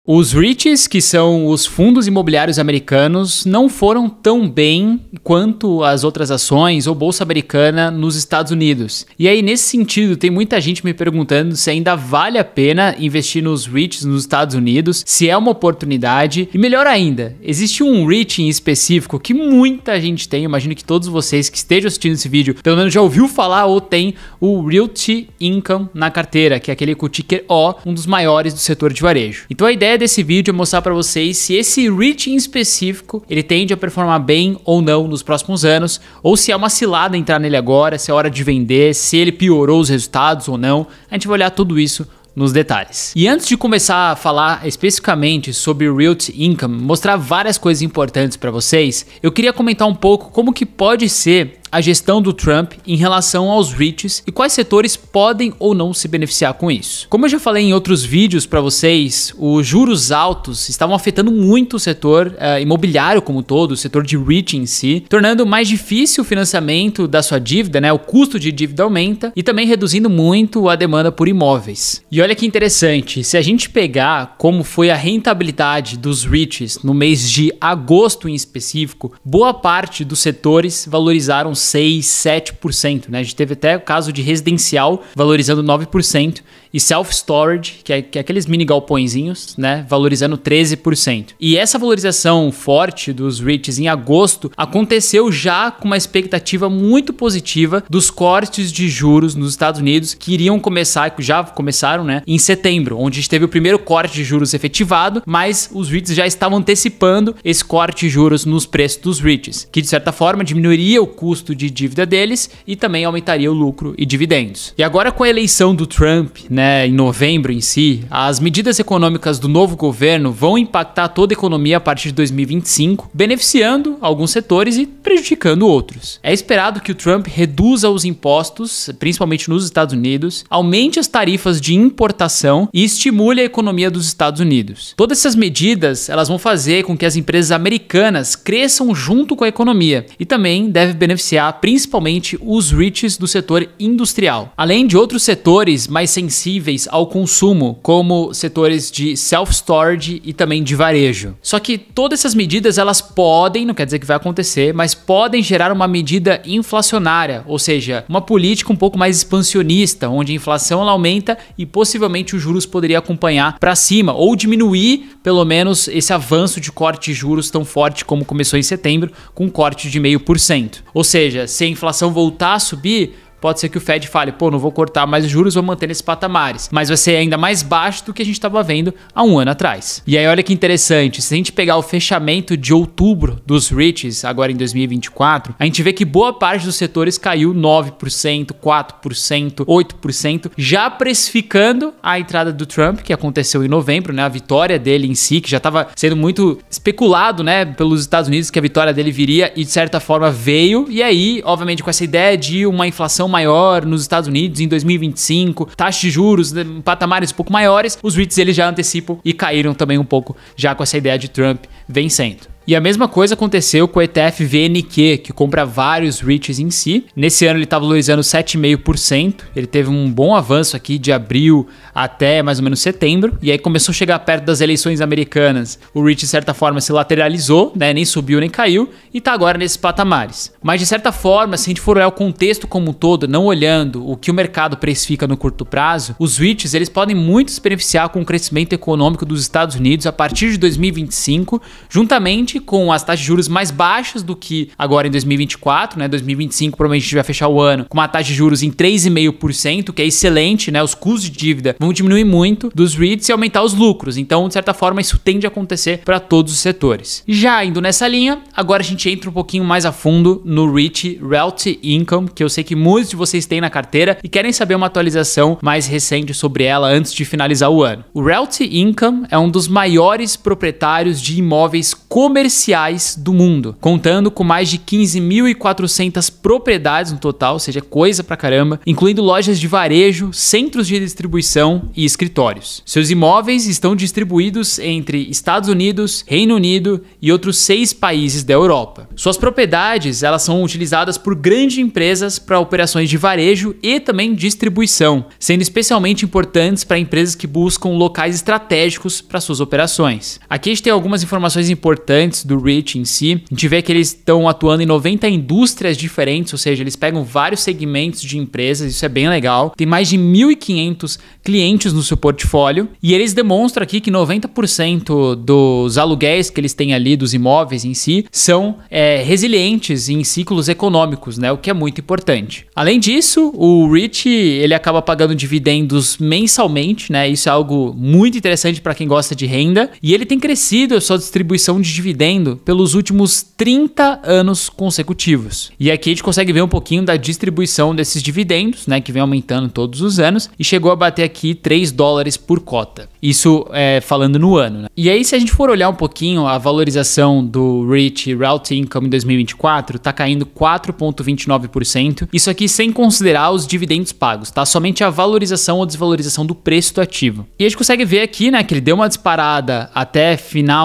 Os REITs, que são os fundos imobiliários americanos, não foram tão bem quanto as outras ações ou bolsa americana nos Estados Unidos. E aí, nesse sentido, tem muita gente me perguntando se ainda vale a pena investir nos REITs nos Estados Unidos, se é uma oportunidade. E melhor ainda, existe um REIT em específico que muita gente tem, eu imagino que todos vocês que estejam assistindo esse vídeo, pelo menos já ouviu falar ou tem o Realty Income na carteira, que é aquele com o ticker O, um dos maiores do setor de varejo. Então a ideia desse vídeo é mostrar para vocês se esse REIT em específico ele tende a performar bem ou não nos próximos anos, ou se é uma cilada entrar nele agora, se é hora de vender, se ele piorou os resultados ou não. A gente vai olhar tudo isso nos detalhes. E antes de começar a falar especificamente sobre o Realty Income, mostrar várias coisas importantes para vocês, eu queria comentar um pouco como que pode ser a gestão do Trump em relação aos REITs e quais setores podem ou não se beneficiar com isso. Como eu já falei em outros vídeos para vocês, os juros altos estavam afetando muito o setor imobiliário como um todo, o setor de REIT em si, tornando mais difícil o financiamento da sua dívida, né? O custo de dívida aumenta e também reduzindo muito a demanda por imóveis. E olha que interessante, se a gente pegar como foi a rentabilidade dos REITs no mês de agosto em específico, boa parte dos setores valorizaram 6, 7%, né? A gente teve até o caso de residencial valorizando 9% e self-storage, que é aqueles mini galpõezinhos, né? Valorizando 13%. E essa valorização forte dos REITs em agosto aconteceu já com uma expectativa muito positiva dos cortes de juros nos Estados Unidos que iriam começar, já começaram, né? Em setembro, onde a gente teve o primeiro corte de juros efetivado, mas os REITs já estavam antecipando esse corte de juros nos preços dos REITs, que de certa forma diminuiria o custo de dívida deles e também aumentaria o lucro e dividendos. E agora com a eleição do Trump, né, em novembro em si, as medidas econômicas do novo governo vão impactar toda a economia a partir de 2025, beneficiando alguns setores e prejudicando outros. É esperado que o Trump reduza os impostos, principalmente nos Estados Unidos, aumente as tarifas de importação e estimule a economia dos Estados Unidos. Todas essas medidas, elas vão fazer com que as empresas americanas cresçam junto com a economia e também deve beneficiar principalmente os REITs do setor industrial, além de outros setores mais sensíveis ao consumo, como setores de self-storage e também de varejo. Só que todas essas medidas, elas podem, não quer dizer que vai acontecer, mas podem gerar uma medida inflacionária, ou seja, uma política um pouco mais expansionista, onde a inflação ela aumenta e possivelmente os juros poderiam acompanhar para cima ou diminuir pelo menos esse avanço de corte de juros tão forte como começou em setembro, com um corte de 0,5%. Ou seja, se a inflação voltar a subir, pode ser que o Fed fale, pô, não vou cortar mais os juros, vou manter nesses patamares. Mas vai ser ainda mais baixo do que a gente estava vendo há um ano atrás. E aí olha que interessante, se a gente pegar o fechamento de outubro dos REITs, agora em 2024, a gente vê que boa parte dos setores caiu 9%, 4%, 8%, já precificando a entrada do Trump, que aconteceu em novembro, né? A vitória dele em si, que já estava sendo muito especulado, né, pelos Estados Unidos que a vitória dele viria e de certa forma veio. E aí, obviamente, com essa ideia de uma inflação maior nos Estados Unidos em 2025, taxas de juros, patamares um pouco maiores, os REITs eles já antecipam e caíram também um pouco já com essa ideia de Trump vencendo. E a mesma coisa aconteceu com o ETF VNQ, que compra vários REITs em si. Nesse ano ele está valorizando 7,5%. Ele teve um bom avanço aqui de abril até mais ou menos setembro. E aí começou a chegar perto das eleições americanas. O REIT, de certa forma, se lateralizou, né? Nem subiu nem caiu. E está agora nesses patamares. Mas, de certa forma, se a gente for olhar o contexto como um todo, não olhando o que o mercado precifica no curto prazo, os REITs eles podem muito se beneficiar com o crescimento econômico dos Estados Unidos a partir de 2025, juntamente com as taxas de juros mais baixas do que agora em 2024, né? 2025 provavelmente a gente vai fechar o ano com uma taxa de juros em 3,5%, que é excelente, né? Os custos de dívida vão diminuir muito dos REITs e aumentar os lucros. Então, de certa forma, isso tende a acontecer para todos os setores. Já indo nessa linha, agora a gente entra um pouquinho mais a fundo no REIT Realty Income, que eu sei que muitos de vocês têm na carteira e querem saber uma atualização mais recente sobre ela antes de finalizar o ano. O Realty Income é um dos maiores proprietários de imóveis comerciais comerciais do mundo, contando com mais de 15.400 propriedades no total, ou seja, coisa pra caramba, incluindo lojas de varejo, centros de distribuição e escritórios. Seus imóveis estão distribuídos entre Estados Unidos, Reino Unido e outros 6 países da Europa. Suas propriedades, elas são utilizadas por grandes empresas para operações de varejo e também distribuição, sendo especialmente importantes para empresas que buscam locais estratégicos para suas operações. Aqui a gente tem algumas informações importantes do Rich em si. A gente vê que eles estão atuando em 90 indústrias diferentes, ou seja, eles pegam vários segmentos de empresas, isso é bem legal. Tem mais de 1.500 clientes no seu portfólio e eles demonstram aqui que 90% dos aluguéis que eles têm ali, dos imóveis em si, são resilientes em ciclos econômicos, né? O que é muito importante. Além disso, o Rich ele acaba pagando dividendos mensalmente, né? Isso é algo muito interessante para quem gosta de renda e ele tem crescido a sua distribuição de dividendo pelos últimos 30 anos consecutivos. E aqui a gente consegue ver um pouquinho da distribuição desses dividendos, né? Que vem aumentando todos os anos e chegou a bater aqui $3 por cota. Isso falando no ano, né? E aí, se a gente for olhar um pouquinho a valorização do Rich Realty Income em 2024, tá caindo 4,29%. Isso aqui sem considerar os dividendos pagos, tá? Somente a valorização ou desvalorização do preço do ativo. E a gente consegue ver aqui, né, que ele deu uma disparada até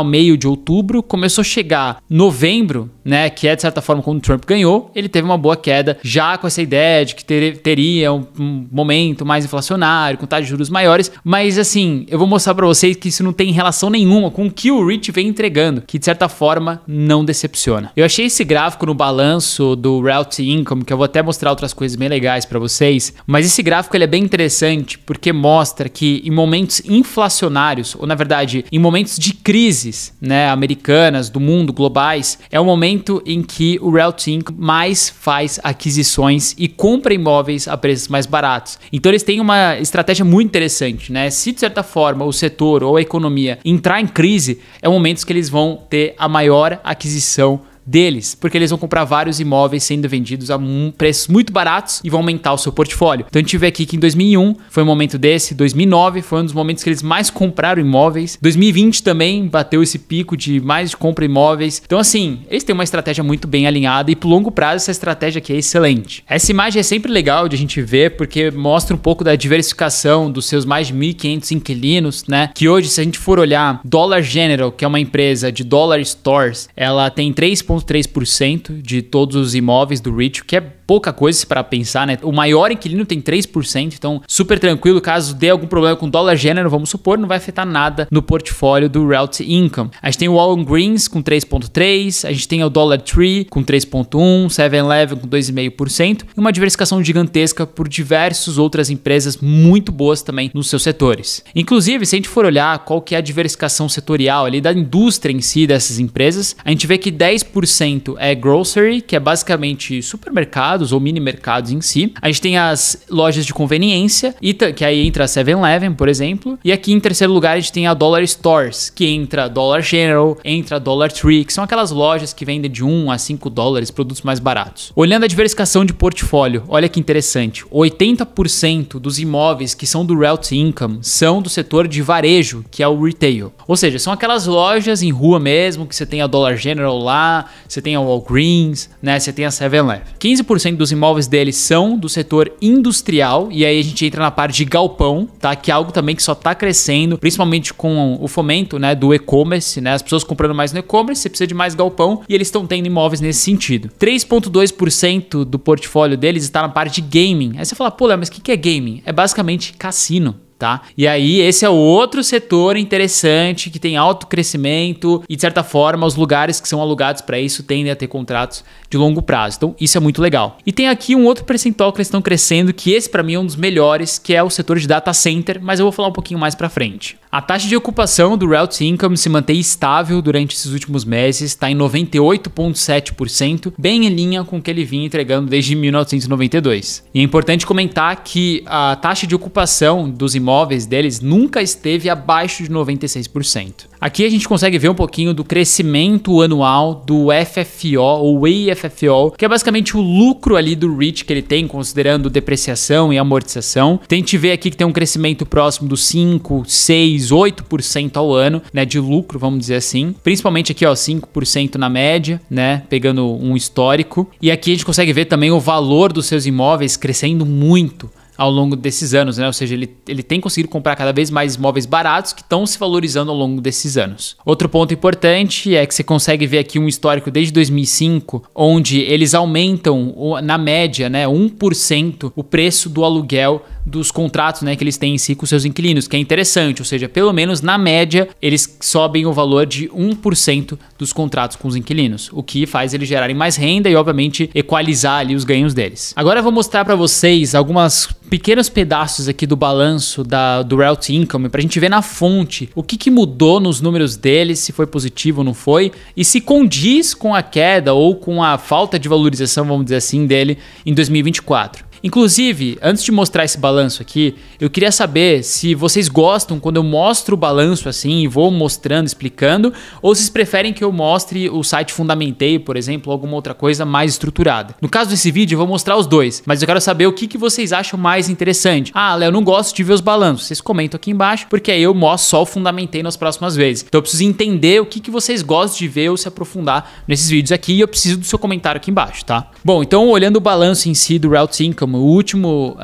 meio de outubro, começou a chegar novembro, né, que é de certa forma quando o Trump ganhou, ele teve uma boa queda, já com essa ideia de que teria um momento mais inflacionário, com taxas de juros maiores, mas assim, eu vou mostrar para vocês que isso não tem relação nenhuma com o que o Rich vem entregando, que de certa forma não decepciona. Eu achei esse gráfico no balanço do Realty Income, que eu vou até mostrar outras coisas bem legais para vocês, mas esse gráfico ele é bem interessante porque mostra que em momentos inflacionários, ou na verdade, em momentos de crises, né, americanas, do mundo, globais, é o momento em que o Realty Income mais faz aquisições e compra imóveis a preços mais baratos. Então eles têm uma estratégia muito interessante, né? Se de certa forma o setor ou a economia entrar em crise, é o momento que eles vão ter a maior aquisição deles, porque eles vão comprar vários imóveis sendo vendidos a preços muito baratos e vão aumentar o seu portfólio. Então a gente vê aqui que em 2001 foi um momento desse, 2009 foi um dos momentos que eles mais compraram imóveis, 2020 também bateu esse pico de mais compra imóveis. Então assim, eles têm uma estratégia muito bem alinhada e pro longo prazo essa estratégia aqui é excelente. Essa imagem é sempre legal de a gente ver porque mostra um pouco da diversificação dos seus mais de 1.500 inquilinos, né? Que hoje, se a gente for olhar Dollar General, que é uma empresa de dollar stores, ela tem 3,3% de todos os imóveis do Rich, que é pouca coisa para pensar, né? O maior inquilino tem 3%, então super tranquilo, caso dê algum problema com Dollar General, vamos supor, não vai afetar nada no portfólio do Realty Income. A gente tem o Walgreens com 3,3%, a gente tem o Dollar Tree com 3,1%, 7-Eleven com 2,5% e uma diversificação gigantesca por diversas outras empresas muito boas também nos seus setores. Inclusive, se a gente for olhar qual que é a diversificação setorial ali da indústria em si dessas empresas, a gente vê que 10% é grocery, que é basicamente supermercados ou mini mercados em si. A gente tem as lojas de conveniência, que aí entra a 7-Eleven, por exemplo. E aqui em terceiro lugar a gente tem a Dollar Stores, que entra Dollar General, entra Dollar Tree, que são aquelas lojas que vendem de $1 a $5, produtos mais baratos. Olhando a diversificação de portfólio, olha que interessante. 80% dos imóveis que são do Realty Income são do setor de varejo, que é o retail. Ou seja, são aquelas lojas em rua mesmo, que você tem a Dollar General lá, você tem a Walgreens, né? Você tem a 7-Eleven. 15% dos imóveis deles são do setor industrial, e aí a gente entra na parte de galpão, tá? Que é algo também que só tá crescendo, principalmente com o fomento, né, do e-commerce, né? As pessoas comprando mais no e-commerce, você precisa de mais galpão, e eles estão tendo imóveis nesse sentido. 3,2% do portfólio deles está na parte de gaming. Aí você fala, pô, Léo, mas o que é gaming? É basicamente cassino. Tá? E aí esse é outro setor interessante que tem alto crescimento e de certa forma os lugares que são alugados para isso tendem a ter contratos de longo prazo. Então isso é muito legal. E tem aqui um outro percentual que eles estão crescendo, que esse para mim é um dos melhores, que é o setor de data center, mas eu vou falar um pouquinho mais para frente. A taxa de ocupação do Realty Income se mantém estável durante esses últimos meses, está em 98,7%, bem em linha com o que ele vinha entregando desde 1992. E é importante comentar que a taxa de ocupação dos imóveis deles nunca esteve abaixo de 96%. Aqui a gente consegue ver um pouquinho do crescimento anual do FFO ou AFFO, que é basicamente o lucro ali do REIT que ele tem, considerando depreciação e amortização. Tem que ver aqui que tem um crescimento próximo dos 5, 6, 8% ao ano, né, de lucro, vamos dizer assim. Principalmente aqui, ó, 5% na média, né, pegando um histórico. E aqui a gente consegue ver também o valor dos seus imóveis crescendo muito ao longo desses anos, né? Ou seja, ele tem conseguido comprar cada vez mais imóveis baratos que estão se valorizando ao longo desses anos. Outro ponto importante é que você consegue ver aqui um histórico desde 2005, onde eles aumentam, na média, né, 1% o preço do aluguel dos contratos, né, que eles têm em si com seus inquilinos, que é interessante, ou seja, pelo menos na média, eles sobem o valor de 1% dos contratos com os inquilinos, o que faz eles gerarem mais renda e, obviamente, equalizar ali os ganhos deles. Agora eu vou mostrar para vocês algumas pequenos pedaços aqui do balanço do Realty Income pra gente ver na fonte o que mudou nos números deles, se foi positivo ou não foi, e se condiz com a queda ou com a falta de valorização, vamos dizer assim, dele em 2024. Inclusive, antes de mostrar esse balanço aqui, eu queria saber se vocês gostam quando eu mostro o balanço assim e vou mostrando, explicando, ou se vocês preferem que eu mostre o site Fundamentei, por exemplo, ou alguma outra coisa mais estruturada. No caso desse vídeo, eu vou mostrar os dois, mas eu quero saber o que vocês acham mais interessante. Ah, Léo, eu não gosto de ver os balanços. Vocês comentam aqui embaixo, porque aí eu mostro só o Fundamentei nas próximas vezes. Então eu preciso entender o que vocês gostam de ver ou se aprofundar nesses vídeos aqui, e eu preciso do seu comentário aqui embaixo, tá? Bom, então olhando o balanço em si do Realty Income, o último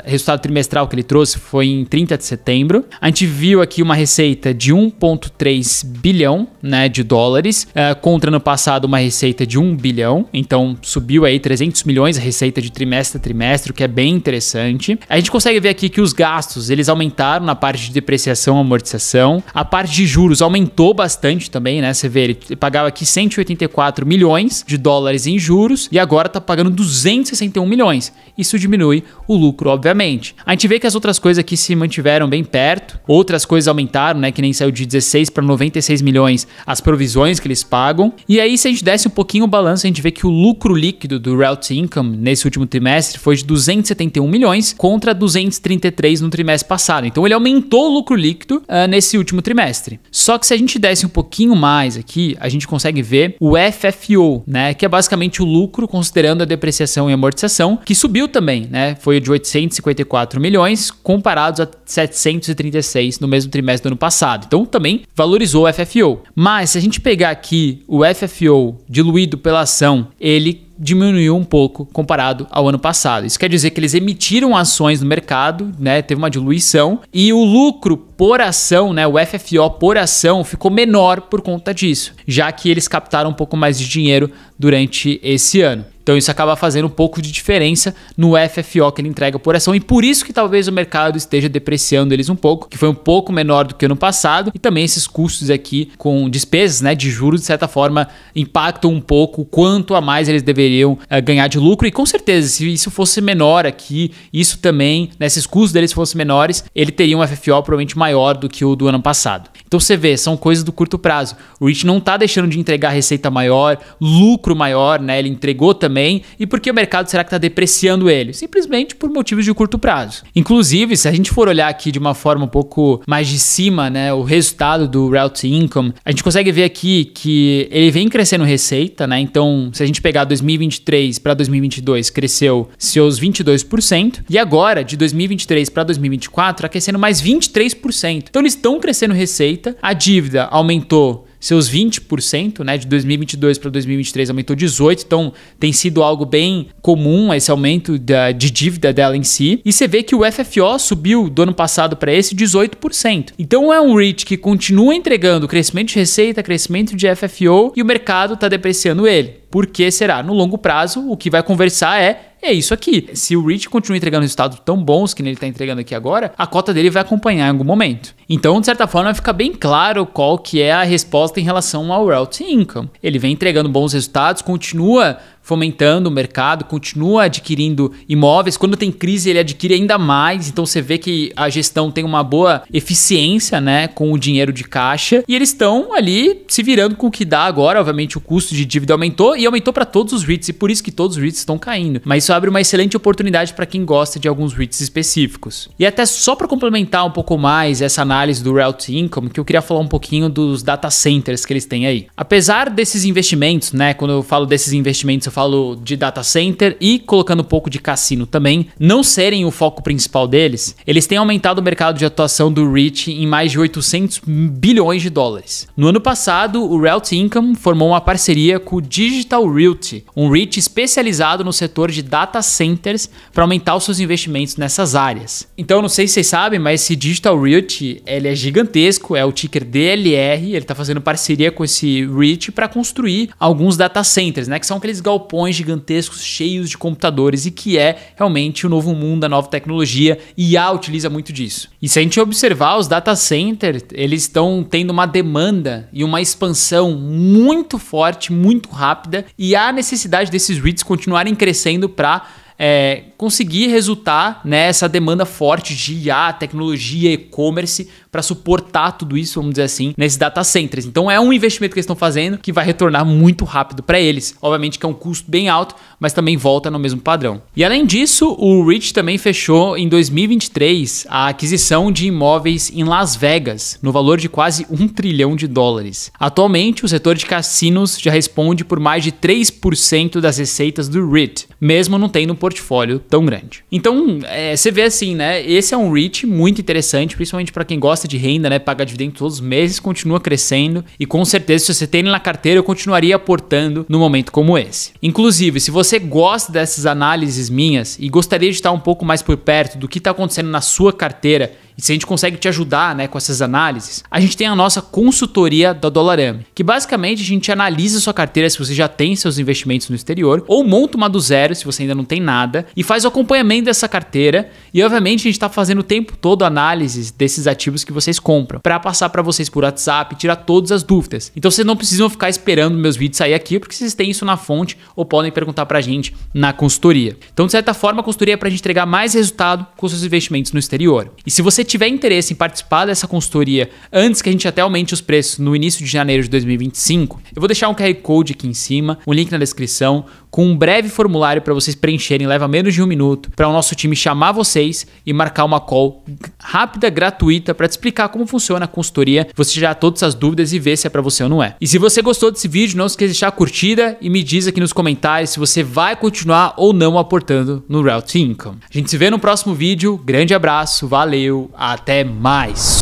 resultado trimestral que ele trouxe foi em 30 de setembro. A gente viu aqui uma receita de 1,3 bilhão, né, de dólares, contra ano passado uma receita de 1 bilhão. Então subiu aí 300 milhões a receita de trimestre a trimestre, o que é bem interessante. A gente consegue ver aqui que os gastos, eles aumentaram na parte de depreciação e amortização. A parte de juros aumentou bastante também, né? Você vê, ele pagava aqui 184 milhões de dólares em juros e agora tá pagando 261 milhões. Isso diminui o lucro, obviamente. A gente vê que as outras coisas aqui se mantiveram bem perto, outras coisas aumentaram, né, que nem saiu de 16 para 96 milhões as provisões que eles pagam. E aí, se a gente desse um pouquinho o balanço, a gente vê que o lucro líquido do Realty Income nesse último trimestre foi de 271 milhões contra 233 no trimestre passado. Então ele aumentou o lucro líquido nesse último trimestre. Só que se a gente desse um pouquinho mais aqui, a gente consegue ver o FFO, né, que é basicamente o lucro considerando a depreciação e amortização, que subiu também, né? Foi de 854 milhões comparados a 736 no mesmo trimestre do ano passado. Então também valorizou o FFO. Mas se a gente pegar aqui o FFO diluído pela ação, ele diminuiu um pouco comparado ao ano passado. Isso quer dizer que eles emitiram ações no mercado, né? Teve uma diluição e o lucro por ação, né? O FFO por ação ficou menor por conta disso, já que eles captaram um pouco mais de dinheiro durante esse ano. Então isso acaba fazendo um pouco de diferença no FFO que ele entrega por ação e por isso que talvez o mercado esteja depreciando eles um pouco, que foi um pouco menor do que ano passado, e também esses custos aqui com despesas, né, de juros, de certa forma impactam um pouco o quanto a mais eles deveriam ganhar de lucro, e com certeza se isso fosse menor aqui, isso também, né, esses custos deles fossem menores, ele teria um FFO provavelmente maior do que o do ano passado. Então você vê, são coisas do curto prazo. O REIT não está deixando de entregar receita maior, lucro maior, né, ele entregou também. E por que o mercado será que está depreciando ele? Simplesmente por motivos de curto prazo. Inclusive, se a gente for olhar aqui de uma forma um pouco mais de cima, né, o resultado do Realty Income, a gente consegue ver aqui que ele vem crescendo receita, né? Então, se a gente pegar 2023 para 2022, cresceu seus 22%, e agora, de 2023 para 2024, está crescendo mais 23%. Então, eles estão crescendo receita, a dívida aumentou seus 20%, né, de 2022 para 2023 aumentou 18%, então tem sido algo bem comum esse aumento de dívida dela em si, e você vê que o FFO subiu do ano passado para esse 18%. Então é um REIT que continua entregando crescimento de receita, crescimento de FFO, e o mercado está depreciando ele. Por que será? No longo prazo, o que vai conversar é isso aqui. Se o REIT continua entregando resultados tão bons que ele está entregando aqui agora, a cota dele vai acompanhar em algum momento. Então, de certa forma, fica bem claro qual que é a resposta em relação ao Realty Income. Ele vem entregando bons resultados, continua fomentando o mercado, continua adquirindo imóveis. Quando tem crise, ele adquire ainda mais. Então você vê que a gestão tem uma boa eficiência, né, com o dinheiro de caixa. E eles estão ali se virando com o que dá agora. Obviamente o custo de dívida aumentou e aumentou para todos os REITs. E por isso que todos os REITs estão caindo. Mas isso abre uma excelente oportunidade para quem gosta de alguns REITs específicos. E até só para complementar um pouco mais essa análise análise do Realty Income que eu queria falar um pouquinho dos data centers que eles têm aí. Apesar desses investimentos, né, quando eu falo desses investimentos eu falo de data center e colocando um pouco de cassino também, não serem o foco principal deles, eles têm aumentado o mercado de atuação do REIT em mais de 800 bilhões de dólares. No ano passado, o Realty Income formou uma parceria com o Digital Realty, um REIT especializado no setor de data centers para aumentar os seus investimentos nessas áreas. Então, não sei se vocês sabem, mas esse Digital Realty, ele é gigantesco, é o ticker DLR, ele está fazendo parceria com esse REIT para construir alguns data centers, né, que são aqueles galpões gigantescos cheios de computadores e que é realmente o novo mundo, a nova tecnologia, e IA utiliza muito disso. E se a gente observar os data centers, eles estão tendo uma demanda e uma expansão muito forte, muito rápida, e há necessidade desses REITs continuarem crescendo para conseguir resultar nessa demanda forte de IA, tecnologia, e-commerce para suportar tudo isso, vamos dizer assim, nesses data centers. Então é um investimento que eles estão fazendo que vai retornar muito rápido para eles. Obviamente que é um custo bem alto, mas também volta no mesmo padrão. E além disso, o REIT também fechou em 2023 a aquisição de imóveis em Las Vegas, no valor de quase $1 trilhão. Atualmente, o setor de cassinos já responde por mais de 3% das receitas do REIT, mesmo não tendo um portfólio tão grande. Então, você vê assim, né? Esse é um REIT muito interessante, principalmente para quem gosta de renda, né? Paga dividendo todos os meses, continua crescendo e com certeza se você tem ele na carteira, eu continuaria aportando no momento como esse. Inclusive, se você gosta dessas análises minhas e gostaria de estar um pouco mais por perto do que está acontecendo na sua carteira e se a gente consegue te ajudar, né, com essas análises, a gente tem a nossa consultoria da Dollarame, que basicamente a gente analisa a sua carteira se você já tem seus investimentos no exterior ou monta uma do zero se você ainda não tem nada e faz o acompanhamento dessa carteira e obviamente a gente está fazendo o tempo todo análises desses ativos que vocês compram para passar para vocês por WhatsApp, tirar todas as dúvidas. Então vocês não precisam ficar esperando meus vídeos sair aqui porque vocês têm isso na fonte ou podem perguntar para a gente na consultoria. Então de certa forma a consultoria é para a gente entregar mais resultado com seus investimentos no exterior. E se você tiver interesse em participar dessa consultoria antes que a gente até aumente os preços no início de janeiro de 2025, eu vou deixar um QR Code aqui em cima, um link na descrição, com um breve formulário para vocês preencherem, leva menos de 1 minuto, para o nosso time chamar vocês e marcar uma call rápida, gratuita, para te explicar como funciona a consultoria, você tirar todas as dúvidas e ver se é para você ou não é. E se você gostou desse vídeo, não esqueça de deixar a curtida e me diz aqui nos comentários se você vai continuar ou não aportando no Realty Income. A gente se vê no próximo vídeo, grande abraço, valeu, até mais!